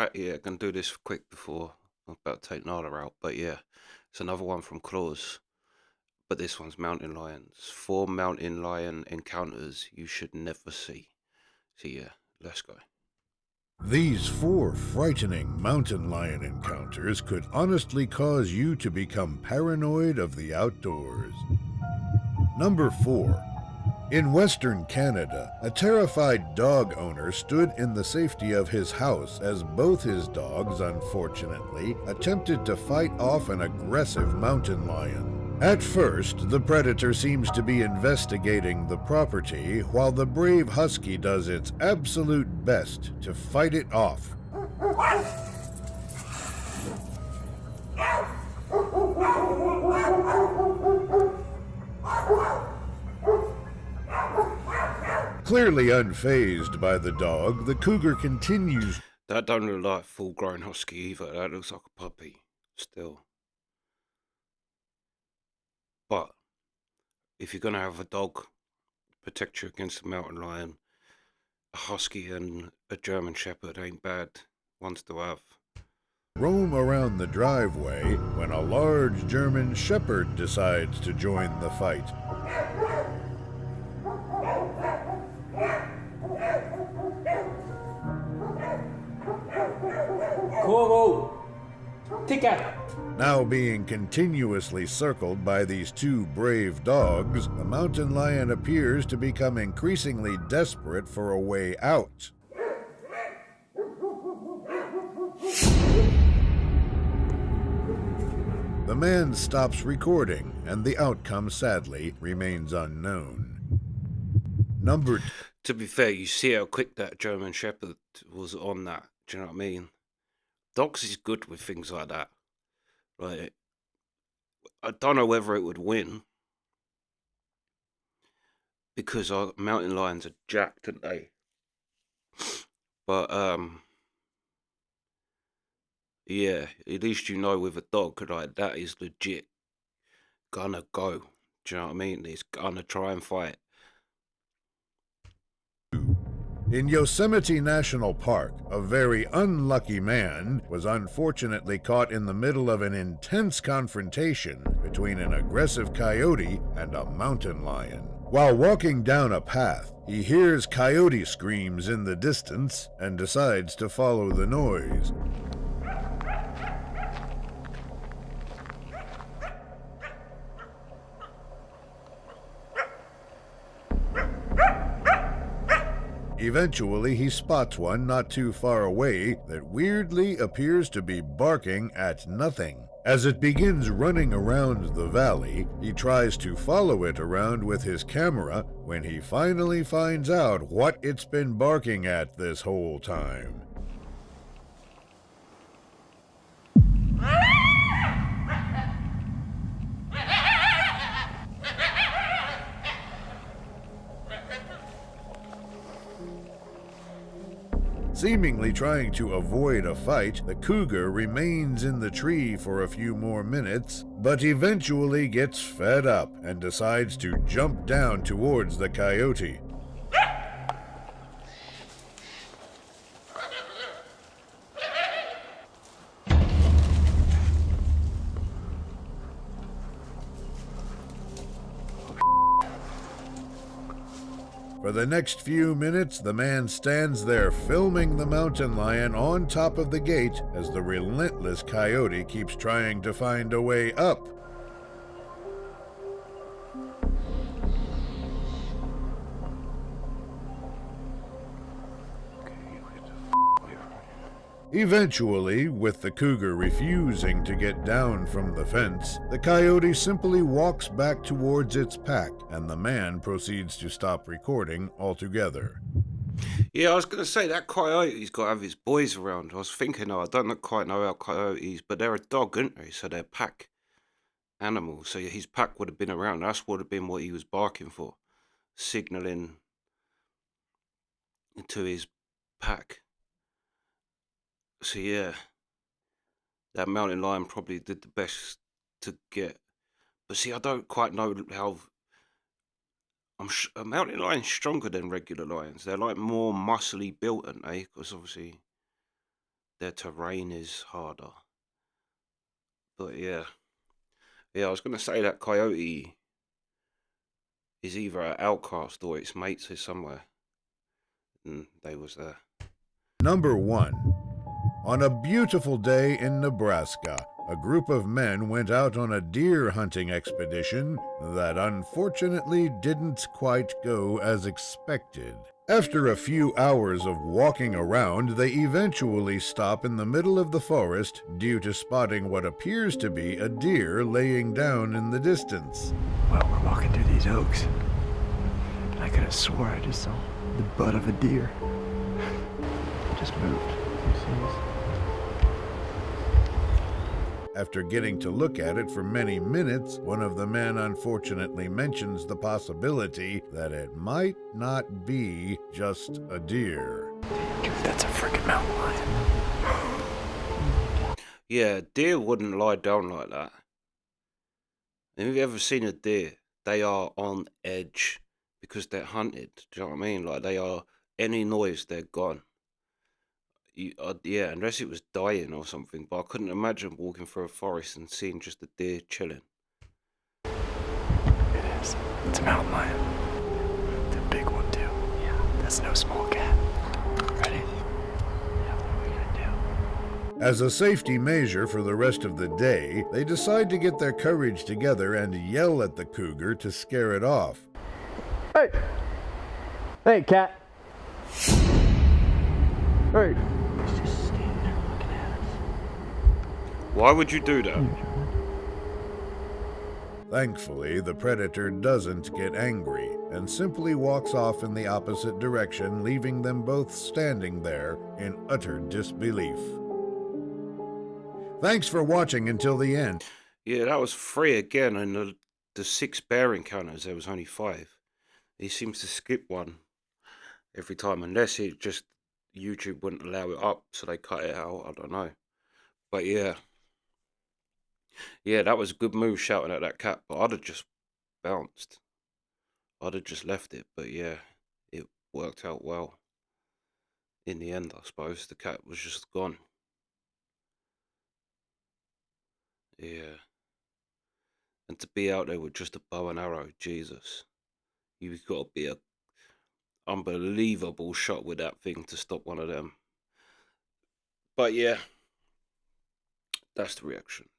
Alright, yeah, gonna do this quick before I'm about to take Nala out. But yeah, it's another one from Claws. But this one's mountain lions. 4 mountain lion encounters you should never see. So yeah, let's go. These 4 frightening mountain lion encounters could honestly cause you to become paranoid of the outdoors. Number 4. In Western Canada, a terrified dog owner stood in the safety of his house as both his dogs, unfortunately, attempted to fight off an aggressive mountain lion. At first, the predator seems to be investigating the property, while the brave husky does its absolute best to fight it off. Clearly unfazed by the dog, the cougar continues. That don't look like full grown husky either. That looks like a puppy still. But if you're gonna have a dog protect you against a mountain lion, a husky and a German shepherd ain't bad ones to have. Roam around the driveway when a large German shepherd decides to join the fight. Now being continuously circled by these 2 brave dogs, the mountain lion appears to become increasingly desperate for a way out. The man stops recording, and the outcome, sadly, remains unknown. To be fair, you see how quick that German shepherd was on that. Do you know what I mean? Dogs is good with things like that. Like, I don't know whether it would win because our mountain lions are jacked, aren't they? But yeah, at least you know with a dog like that is legit gonna go. Do you know what I mean? He's gonna try and fight. In Yosemite National Park, a very unlucky man was unfortunately caught in the middle of an intense confrontation between an aggressive coyote and a mountain lion. While walking down a path, he hears coyote screams in the distance and decides to follow the noise. Eventually, he spots one not too far away that weirdly appears to be barking at nothing. As it begins running around the valley, he tries to follow it around with his camera when he finally finds out what it's been barking at this whole time. Seemingly trying to avoid a fight, the cougar remains in the tree for a few more minutes, but eventually gets fed up and decides to jump down towards the coyote. For the next few minutes, the man stands there filming the mountain lion on top of the gate as the relentless coyote keeps trying to find a way up. Eventually, with the cougar refusing to get down from the fence, the coyote simply walks back towards its pack, and the man proceeds to stop recording altogether. Yeah, I was going to say that coyote's got to have his boys around. I was thinking, I don't quite know how coyotes, but they're a dog, aren't they? So they're pack animals. So his pack would have been around. That's would have been what he was barking for, signalling to his pack. So yeah, that mountain lion probably did the best to get. But see, I don't quite know how. A mountain lion's stronger than regular lions. They're like more muscly built, aren't they? Because obviously their terrain is harder. But yeah, I was gonna say that coyote is either an outcast or its mates is somewhere, and they was there. Number 1. On a beautiful day in Nebraska, a group of men went out on a deer hunting expedition that unfortunately didn't quite go as expected. After a few hours of walking around, they eventually stop in the middle of the forest due to spotting what appears to be a deer laying down in the distance. Well, we're walking through these oaks, and I could have swore I just saw the butt of a deer. It just moved. After getting to look at it for many minutes, one of the men unfortunately mentions the possibility that it might not be just a deer. Dude, that's a freaking mountain lion. Yeah, deer wouldn't lie down like that. Have you ever seen a deer? They are on edge because they're hunted. Do you know what I mean? Like they are, any noise, they're gone. Yeah, unless it was dying or something. But I couldn't imagine walking through a forest and seeing just a deer chilling. It is. It's a mountain lion. It's a big one too. Yeah, that's no small cat. Ready? Yeah, what are we gonna do? As a safety measure for the rest of the day, they decide to get their courage together and yell at the cougar to scare it off. Hey! Hey, cat! Hey! He's just standing there looking at us. Why would you do that? Thankfully, the predator doesn't get angry and simply walks off in the opposite direction, leaving them both standing there in utter disbelief. Thanks for watching until the end. Yeah, that was 3 again, and the 6 bear encounters, there was only 5. He seems to skip one every time, unless it just, YouTube wouldn't allow it up, so they cut it out, I don't know. But yeah, that was a good move shouting at that cat, but I'd have just bounced. I'd have just left it, but yeah, it worked out well. In the end, I suppose, the cat was just gone. Yeah. And to be out there with just a bow and arrow, Jesus. You've got to be a unbelievable shot with that thing to stop one of them. But yeah, that's the reactions.